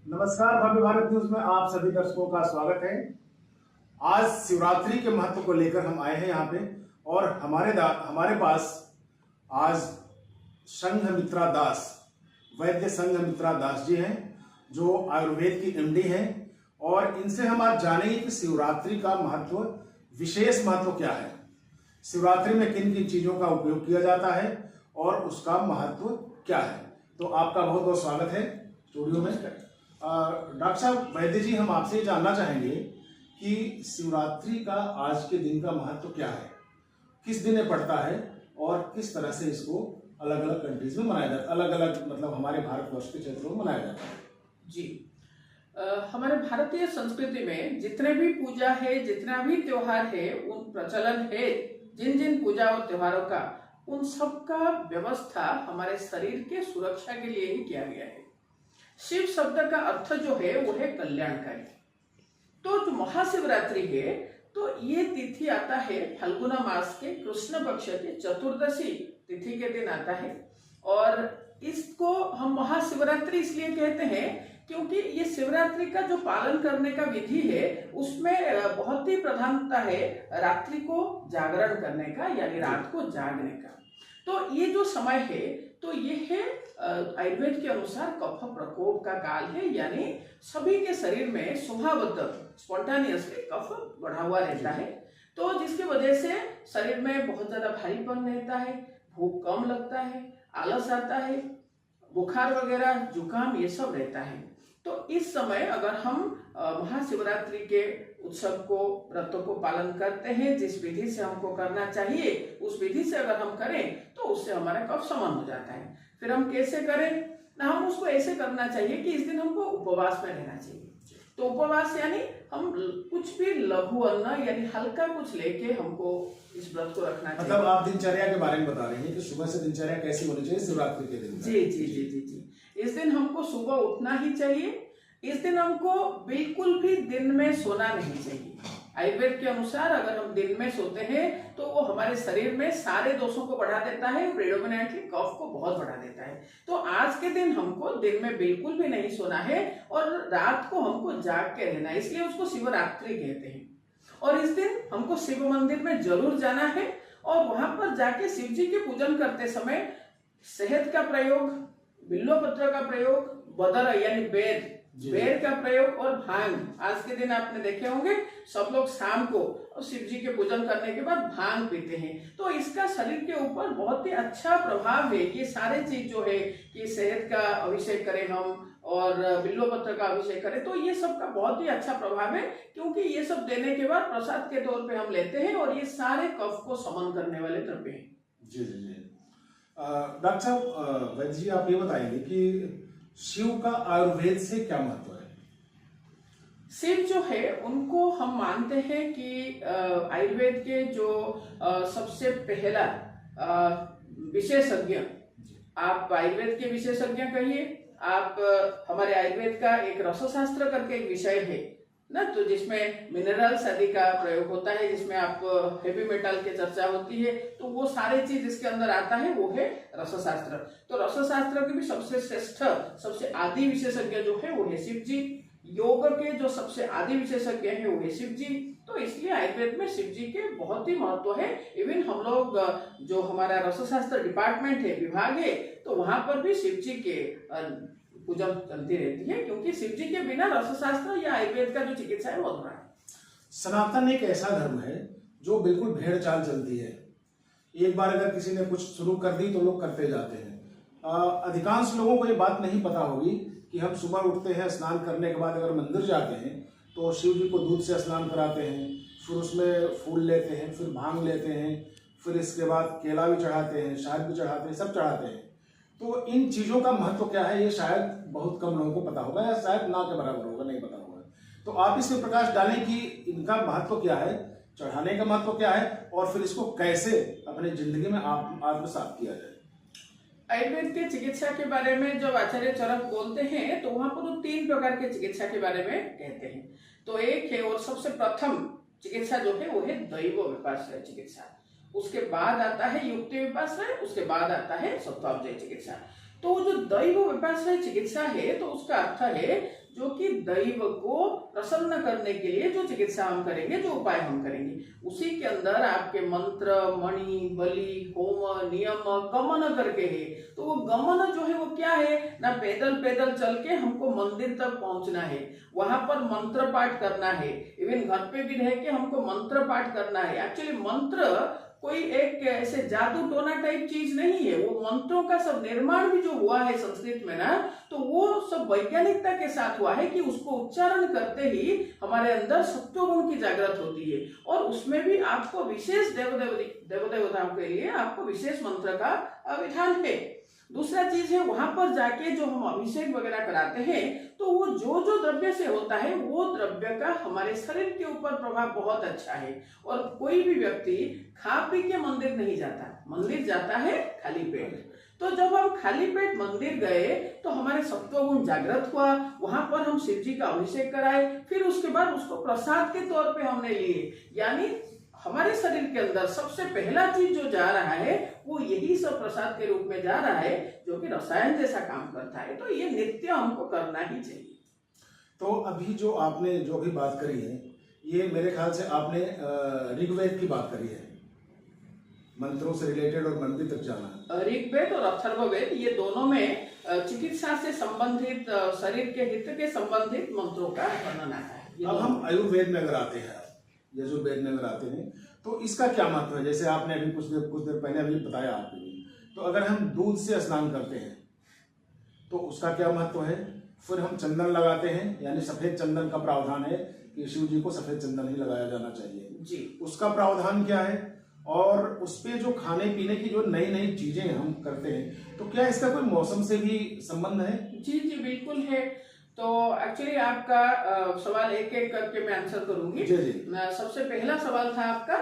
नमस्कार, भव्य भारत न्यूज में आप सभी दर्शकों का स्वागत है। आज शिवरात्रि के महत्व को लेकर हम आए हैं यहाँ पे और हमारे पास आज संघमित्रा दास, वैद्य संघमित्रा दास जी हैं जो आयुर्वेद की एमडी हैं और इनसे हम आज जानेंगे कि शिवरात्रि का महत्व, विशेष महत्व क्या है, शिवरात्रि में किन किन चीजों का उपयोग किया जाता है और उसका महत्व क्या है। तो आपका बहुत बहुत स्वागत है स्टूडियो में। डॉक्टर साहब वैद्य जी, हम आपसे जानना चाहेंगे कि शिवरात्रि का आज के दिन का महत्व क्या है, किस दिन ये पड़ता है और किस तरह से इसको अलग अलग कंट्रीज में मनाया जाता है, अलग अलग मतलब हमारे भारतवर्ष के क्षेत्रों में मनाया जाता है। जी, हमारे भारतीय संस्कृति में जितने भी पूजा है, जितना भी त्योहार है, उन प्रचलन है, जिन जिन पूजा और त्योहारों का, उन सब का व्यवस्था हमारे शरीर के सुरक्षा के लिए ही किया गया है। शिव शब्द का अर्थ जो है वो है कल्याणकारी। तो जो महाशिवरात्रि है, तो ये तिथि आता है फाल्गुन मास के कृष्ण पक्ष के चतुर्दशी तिथि के दिन आता है और इसको हम महाशिवरात्रि इसलिए कहते हैं क्योंकि ये शिवरात्रि का जो पालन करने का विधि है उसमें बहुत ही प्रधानता है रात्रि को जागरण करने का, यानी रात को जागने का। तो ये जो समय है तो ये है आयुर्वेद के अनुसार कफ प्रकोप का काल है, यानी सभी के शरीर में स्वभावतः स्पॉन्टानियसली कफ बढ़ा हुआ रहता है, तो जिसकी वजह से शरीर में बहुत ज्यादा भारीपन रहता है, भूख कम लगता है, आलस आता है, बुखार वगैरह, जुकाम, ये सब रहता है। तो इस समय अगर हम महाशिवरात्रि के उत्सव को, व्रतों को पालन करते हैं, जिस विधि से हमको करना चाहिए उस विधि से अगर हम करें तो उससे हमारा कफ शमन हो जाता है। फिर हम कैसे करें ना, हम उसको ऐसे करना चाहिए कि इस दिन हमको उपवास में रहना चाहिए। तो उपवास यानी हम कुछ भी लघु अन्न यानी हल्का कुछ लेके हमको इस व्रत को रखना चाहिए। मतलब आप दिनचर्या के बारे में बता रहे हैं कि सुबह से दिनचर्या कैसी होनी चाहिए शिवरात्रि के दिन? जी जी जी जी जी, इस दिन हमको सुबह उठना ही चाहिए। इस दिन हमको बिल्कुल भी दिन में सोना नहीं चाहिए। आयुर्वेद के अनुसार अगर हम दिन में सोते हैं तो वो हमारे शरीर में सारे दोषों को बढ़ा देता है, प्रेडोमिनेंटली कफ को बहुत बढ़ा देता है। तो आज के दिन हमको दिन में बिल्कुल भी नहीं सोना है और रात को हमको जाग के रहना है, इसलिए उसको शिवरात्रि कहते हैं। और इस दिन हमको शिव मंदिर में जरूर जाना है और वहां पर जाके शिव जी के पूजन करते समय शहद का प्रयोग, बिल्वपत्र का प्रयोग, बदर यानी बेर का प्रयोग और भांग। आज के दिन आपने देखे होंगे सब लोग शाम को शिव जी के पूजन करने के बाद भांग पीते हैं, तो इसका शरीर के ऊपर बहुत ही अच्छा प्रभाव है। ये सारे चीज जो है कि शहद का अभिषेक करें हम और बिल्वपत्र का अभिषेक करें, तो ये सब का बहुत ही अच्छा प्रभाव है, क्योंकि ये सब देने के बाद प्रसाद के तौर पे हम लेते हैं और ये सारे कफ को शमन करने वाले द्रव्य हैं। जी जी जी। डॉक्टर साहब वैद्य जी, आप ये बताएंगे कि शिव का आयुर्वेद से क्या महत्व है? शिव जो है उनको हम मानते हैं कि आयुर्वेद के जो सबसे पहला विशेषज्ञ, आप आयुर्वेद के विशेषज्ञ कहिए, आप हमारे आयुर्वेद का एक रसशास्त्र करके एक विषय है ना, तो जिसमें मिनरल्स आदि का प्रयोग होता है, जिसमें आप हेवी मेटल की चर्चा होती है, तो वो सारे चीज इसके अंदर आता है, वो है रसशास्त्र। तो रसशास्त्र के भी सबसे श्रेष्ठ, सबसे आदि विशेषज्ञ जो है वो है शिव जी। योग के जो सबसे आदि विशेषज्ञ है वो है शिव जी। तो इसलिए आयुर्वेद में शिव जी के बहुत ही महत्व है। इवन हम लोग जो हमारा रसशास्त्र डिपार्टमेंट है, विभाग है, तो वहां पर भी शिव जी के पूजा चलती रहती है, क्योंकि शिव जी के बिना रसशास्त्र या आयुर्वेद का जो चिकित्सा है वो अधूरा है। सनातन एक ऐसा धर्म है जो बिल्कुल भेड़ चाल चलती है। एक बार अगर किसी ने कुछ शुरू कर दी तो लोग करते जाते हैं। अधिकांश लोगों को ये बात नहीं पता होगी कि हम सुबह उठते हैं, स्नान करने के बाद अगर मंदिर जाते हैं तो शिव जी को दूध से स्नान कराते हैं, फिर उसमें फूल लेते हैं, फिर भांग लेते हैं, फिर इसके बाद केला भी चढ़ाते हैं, शहद भी चढ़ाते हैं, सब चढ़ाते हैं। तो इन चीजों का महत्व क्या है ये शायद बहुत कम लोगों को पता होगा या शायद ना के बराबर होगा, नहीं पता होगा। तो आप इसमें प्रकाश डालें कि इनका महत्व क्या है, चढ़ाने का महत्व क्या है और फिर इसको कैसे अपनी जिंदगी में आत्मसात किया जाए। आयुर्वेद के चिकित्सा के बारे में जब आचार्य चरक बोलते हैं तो वहां पर वो 3 प्रकार के चिकित्सा के बारे में कहते हैं। तो एक है, और सबसे प्रथम चिकित्सा जो है वो है दैव विपाश्रय चिकित्सा। उसके बाद आता है युक्ति विपाश्रय, उसके बाद आता है सत्वावजय चिकित्सा। तो जो दैव व्यपाश्रय चिकित्सा है तो उसका अर्थ है जो कि दैव को प्रसन्न करने के लिए जो चिकित्सा हम करेंगे, जो उपाय हम करेंगे, उसी के अंदर आपके मंत्र, मणि, बलि, होम, नियम, गमन करके है। तो वो गमन जो है वो क्या है ना, पैदल पैदल चल के हमको मंदिर तक पहुंचना है, वहां पर मंत्र पाठ करना है, इवन घर पे भी रह के हमको मंत्र पाठ करना है। एक्चुअली मंत्र कोई एक ऐसे जादू टोना टाइप चीज नहीं है, वो मंत्रों का सब निर्माण भी जो हुआ है संस्कृत में ना, तो वो सब वैज्ञानिकता के साथ हुआ है कि उसको उच्चारण करते ही हमारे अंदर सत्वगुण की जागृत होती है, और उसमें भी आपको विशेष देवताओं के लिए आपको विशेष मंत्र का विधान है। दूसरा चीज है वहां पर जाके जो हम अभिषेक वगैरह कराते हैं तो वो जो जो द्रव्य से होता है वो द्रव्य का हमारे शरीर के ऊपर प्रभाव बहुत अच्छा है। और कोई भी व्यक्ति खा पी के मंदिर नहीं जाता, मंदिर जाता है खाली पेट। तो जब हम खाली पेट मंदिर गए तो हमारे सत्वगुण जागृत हुआ, वहां पर हम शिव जी का अभिषेक कराए, फिर उसके बाद उसको प्रसाद के तौर पे हमने लिए। यानी हमारे शरीर के अंदर सबसे पहला चीज जो जा रहा है वो यही सब प्रसाद के रूप में जा रहा है, जो कि रसायन जैसा काम करता है। तो ये नित्य हमको करना ही चाहिए। तो अभी जो आपने जो भी बात करी है, ये मेरे ख्याल से आपने ऋग्वेद की बात करी है, मंत्रों से रिलेटेड और मंदिर तक जाना। ऋग्वेद और अथर्ववेद ये दोनों में चिकित्सा से संबंधित, शरीर के हित के संबंधित मंत्रों का वर्णन आता है। अब हम आयुर्वेद में अगर आते हैं, यजुर्वेद में अगर आते हैं, तो इसका क्या महत्व है? जैसे आपने अभी कुछ देर पहले अभी बताया आपने, तो अगर हम दूध से स्नान करते हैं तो उसका क्या महत्व है? फिर हम चंदन लगाते हैं, यानी सफेद चंदन का प्रावधान है कि शिव जी को सफेद चंदन ही लगाया जाना चाहिए जी, उसका प्रावधान क्या है? और उस पे जो खाने पीने की जो नई नई चीजें हम करते हैं, तो क्या इसका कोई मौसम से भी संबंध है? जी जी बिल्कुल है। तो एक्चुअली आपका सवाल एक एक करके मैं आंसर करूंगी। जी जी। सबसे पहला सवाल था आपका,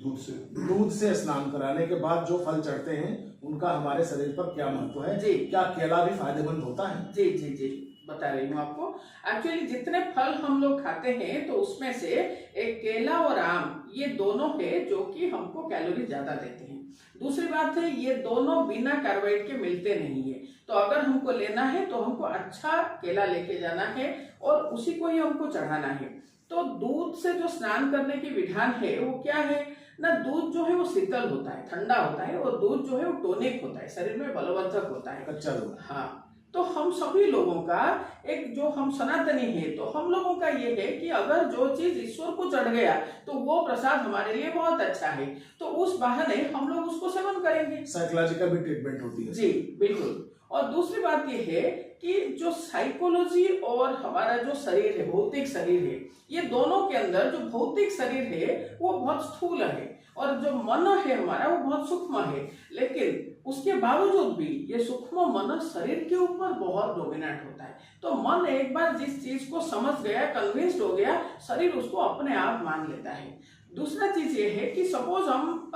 दूध से स्नान कराने के बाद जो फल चढ़ते हैं उनका हमारे शरीर पर क्या महत्व है? जी, क्या केला भी फायदेमंद होता है? जी जी जी बता रही हूँ आपको। एक्चुअली जितने फल हम लोग खाते हैं तो उसमें से एक केला और आम ये दोनों है जो कि हमको कैलोरी ज्यादा देते हैं। दूसरी बात है ये दोनों बिना कार्बोहाइड्रेट के मिलते नहीं है, तो अगर हमको लेना है तो हमको अच्छा केला लेके जाना है और उसी को ही हमको चढ़ाना है। तो दूध से जो स्नान करने की विधान है वो क्या है ना, दूध जो है वो शीतल होता है, ठंडा होता है, और दूध जो है वो टोनिक होता है, शरीर में बलवर्धक होता है, कच्चा दूध। हाँ। तो हम सभी लोगों का एक जो हम सनातनी है तो हम लोगों का ये है कि अगर जो चीज ईश्वर को चढ़ गया तो वो प्रसाद हमारे लिए बहुत अच्छा है, तो उस बहाने हम लोग उसको सेवन करेंगे। साइकोलॉजिकल भी ट्रीटमेंट होती है। जी बिल्कुल। और दूसरी बात ये है कि जो साइकोलॉजी और हमारा जो शरीर है, भौतिक शरीर है, ये दोनों के अंदर जो भौतिक शरीर है वो बहुत स्थूल है और जो मन है हमारा वो बहुत सूक्ष्म है, लेकिन उसके बावजूद भी ये सूक्ष्म मन शरीर के ऊपर बहुत डोमिनेट होता है। तो मन एक बार जिस चीज को समझ गया, कन्विंस्ड हो गया, शरीर उसको अपने आप मान लेता है। दूसरा चीज ये है कि सपोज हम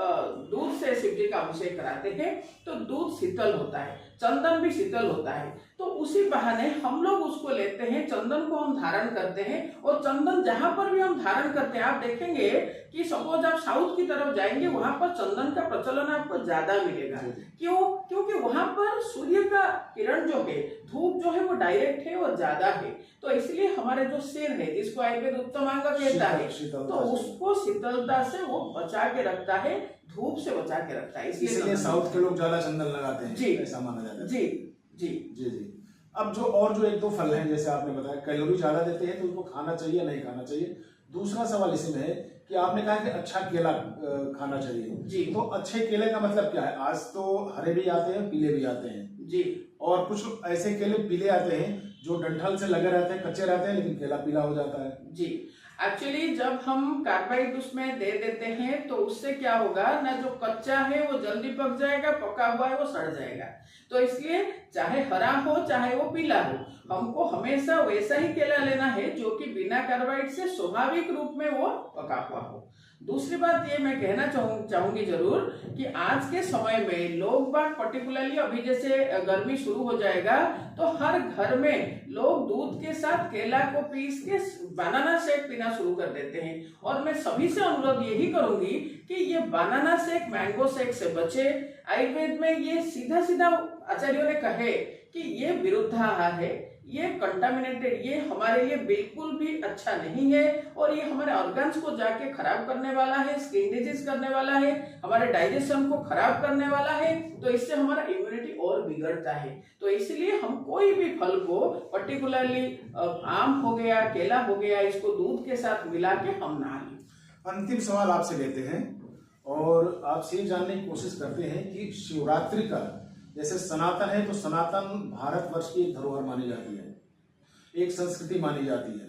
दूध से शिव जी का अभिषेक कराते हैं तो दूध शीतल होता है, चंदन भी शीतल होता है, तो उसी बहाने हम लोग उसको लेते हैं, चंदन को हम धारण करते हैं। और चंदन जहां पर भी हम धारण करते हैं, आप देखेंगे कि सपोज आप साउथ की तरफ जाएंगे वहां पर चंदन का प्रचलन आपको ज्यादा मिलेगा। क्यों? क्योंकि वहां पर सूर्य का किरण जो है, धूप जो है वो डायरेक्ट है और ज्यादा है, तो इसलिए हमारे जो सिर है जिसको आयुर्वेद उत्तमांग कहता है, तो उसको शीतलता से वो बचा के रखता है, धूप से बचा के रखता है, इसलिए साउथ के लोग ज्यादा चंदन लगाते हैं, जी, ऐसा माना जाता है। जी जी जी जी। अब जो और जो एक दो फल हैं, जैसे आपने बताया कैलोरी ज्यादा देते हैं तो उनको खाना चाहिए नहीं खाना चाहिए। दूसरा सवाल इसी में है कि आपने कहा कि अच्छा केला खाना चाहिए जी। तो अच्छे केले का मतलब क्या है? आज तो हरे भी आते हैं, पीले भी आते हैं जी, और कुछ ऐसे केले पीले आते हैं जो डंठल से लगे रहते हैं, कच्चे रहते हैं, लेकिन केला पीला हो जाता है। जी। एक्चुअली जब हम कार्बाइड उसमें दे देते हैं तो उससे क्या होगा ना, जो कच्चा है वो जल्दी पक जाएगा, पका हुआ है वो सड़ जाएगा। तो इसलिए चाहे हरा हो चाहे वो पीला हो, हमको हमेशा वैसा ही केला लेना है जो कि बिना कार्बाइड से स्वाभाविक रूप में वो पका हुआ हो। दूसरी बात ये मैं कहना चाहूंगी जरूर कि आज के समय में लोग बाग पर्टिकुलरली अभी जैसे गर्मी शुरू हो जाएगा तो हर घर में लोग दूध के साथ केला को पीस के बनाना शेक पीना शुरू कर देते हैं। और मैं सभी से अनुरोध यही करूंगी कि ये बनाना शेक, मैंगो शेक से बचे। आयुर्वेद में ये सीधा सीधा आचार्यों ने कहे कि ये विरुद्धाहार है, ये कंटामिनेटेड, ये हमारे लिए बिल्कुल भी अच्छा नहीं है और ये हमारे ऑर्गन्स को जाके खराब करने वाला है, स्किन डिजीज करने वाला है, हमारे डाइजेशन को खराब करने वाला है, तो इससे हमारा इम्यूनिटी और बिगड़ता है। तो इसलिए हम कोई भी फल को, पर्टिकुलरली आम हो गया, केला हो गया, इसको दूध के साथ मिला के हम ना लें। अंतिम सवाल आपसे लेते हैं और आपसे ये जानने की कोशिश करते हैं कि शिवरात्रि का, जैसे सनातन है तो सनातन भारतवर्ष की एक धरोहर मानी जाती है, एक संस्कृति मानी जाती है,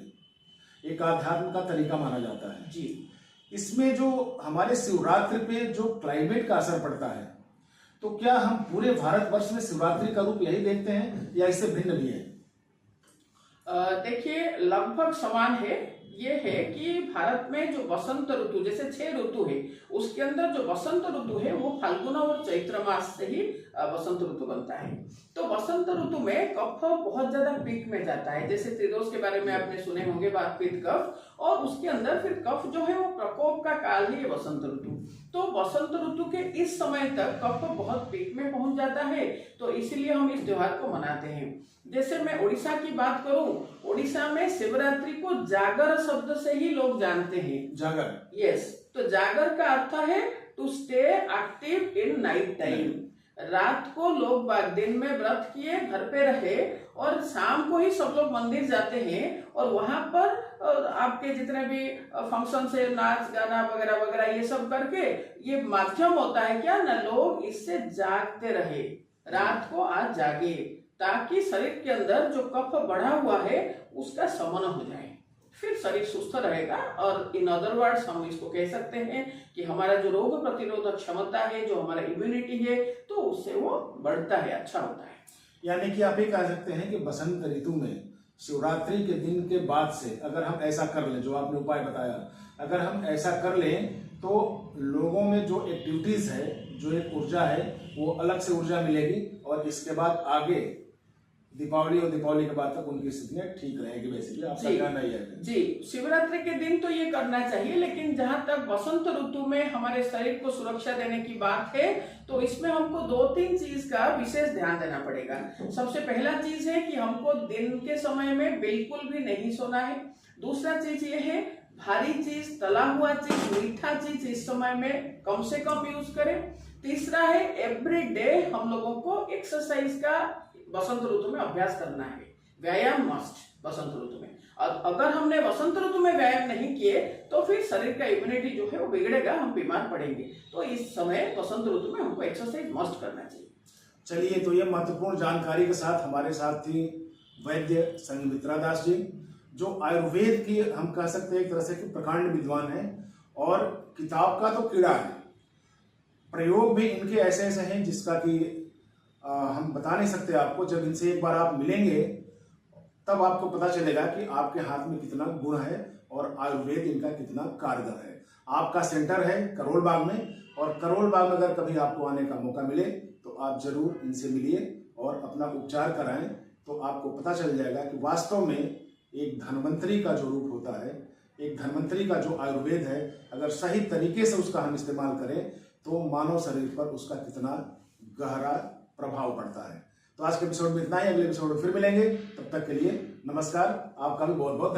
एक आध्यात्म का तरीका माना जाता है जी। इसमें जो हमारे शिवरात्रि पे जो क्लाइमेट का असर पड़ता है, तो क्या हम पूरे भारतवर्ष में शिवरात्रि का रूप यही देखते हैं या इससे भिन्न भी है? देखिए, लगभग समान है। ये है कि भारत में जो बसंत ऋतु, जैसे 6 ऋतु है, उसके अंदर जो बसंत ऋतु है वो फाल्गुन और चैत्र मास से ही बसंत ऋतु बनता है। तो बसंत ऋतु में कफ बहुत ज्यादा पीक में जाता है, जैसे त्रिदोष के बारे में आपने सुने होंगे, बात पित्त कफ, और उसके अंदर फिर कफ जो है वो प्रकोप का काल है ये बसंत ऋतु। तो बसंत ऋतु के इस समय तक कफ बहुत पीक में पहुंच जाता है, तो इसीलिए हम इस त्योहार को मनाते हैं। जैसे मैं उड़ीसा की बात करूं, उड़ीसा में शिवरात्रि को जागर शब्द से ही लोग जानते हैं। जागर, यस। तो जागर का अर्थ है to stay active in night time. रात को लोग दिन में व्रत किए, घर पे रहे, और शाम को ही सब लोग मंदिर जाते हैं और वहां पर आपके जितने भी फंक्शन से नाच गाना वगैरह वगैरह ये सब करके, ये माध्यम होता है क्या ना, लोग इससे जागते रहे, रात को आज जागे, ताकि शरीर के अंदर जो कफ बढ़ा हुआ है उसका शमन हो जाए, फिर शरीर सुस्त रहेगा। और इन अदर वर्ड्स हम इसको कह सकते हैं कि हमारा जो रोग प्रतिरोधक क्षमता है, जो हमारा इम्यूनिटी है, तो उससे वो बढ़ता है, अच्छा होता है। यानी कि आप ये कह सकते हैं कि बसंत ऋतु में शिवरात्रि के दिन के बाद से अगर हम ऐसा कर लें, जो आपने उपाय बताया, अगर हम ऐसा कर लें तो लोगों में जो एक्टिविटीज है, जो एक ऊर्जा है, वो अलग से ऊर्जा मिलेगी और इसके बाद आगे दीपावली और दीपावली के बाद तक उनकी स्थितियां ठीक रहेगी। बेसिकली आपका कहना ही है। जी, शिवरात्रि के दिन तो ये करना चाहिए, लेकिन जहां तक बसंत ऋतु में हमारे शरीर को सुरक्षा देने की बात है, तो इसमें हमको 2-3 चीज का विशेष ध्यान देना पड़ेगा। सबसे पहला चीज है कि हमको दिन के समय में बिल्कुल भी नहीं सोना है। दूसरा चीज ये है, भारी चीज, तला हुआ चीज, मीठा चीज इस समय में कम से कम यूज करें। तीसरा है, एवरी डे हम लोगों को एक्सरसाइज का बसंत ऋतु में अभ्यास करना है। व्यायाम मस्ट बसंत ऋतु में। अगर हमने बसंत ऋतु में व्यायाम नहीं किए तो फिर शरीर का इम्यूनिटी जो है वो बिगड़ेगा, हम बीमार पड़ेंगे। तो इस समय बसंत ऋतु में हमको एक्सरसाइज मस्ट करना चाहिए। चलिए, तो ये महत्वपूर्ण जानकारी के साथ हमारे साथ थी वैद्य संघमित्रा दास जी, जो आयुर्वेद की हम कह सकते हैं एक तरह से कि प्रकांड विद्वान है, और किताब का तो कीड़ा है, प्रयोग भी इनके ऐसे ऐसे हैं जिसका कि हम बता नहीं सकते आपको। जब इनसे एक बार आप मिलेंगे तब आपको पता चलेगा कि आपके हाथ में कितना गुण है और आयुर्वेद इनका कितना कारगर है। आपका सेंटर है करोल बाग में, और करोल बाग में अगर कभी आपको आने का मौका मिले तो आप जरूर इनसे मिलिए और अपना उपचार कराएं, तो आपको पता चल जाएगा कि वास्तव में एक धन्वंतरी का जो रूप होता है, एक धन्वंतरी का जो आयुर्वेद है, अगर सही तरीके से उसका हम इस्तेमाल करें तो मानव शरीर पर उसका कितना गहरा प्रभाव पड़ता है। तो आज के एपिसोड में इतना ही, अगले एपिसोड में फिर मिलेंगे। तब तक के लिए नमस्कार, आपका भी बहुत बहुत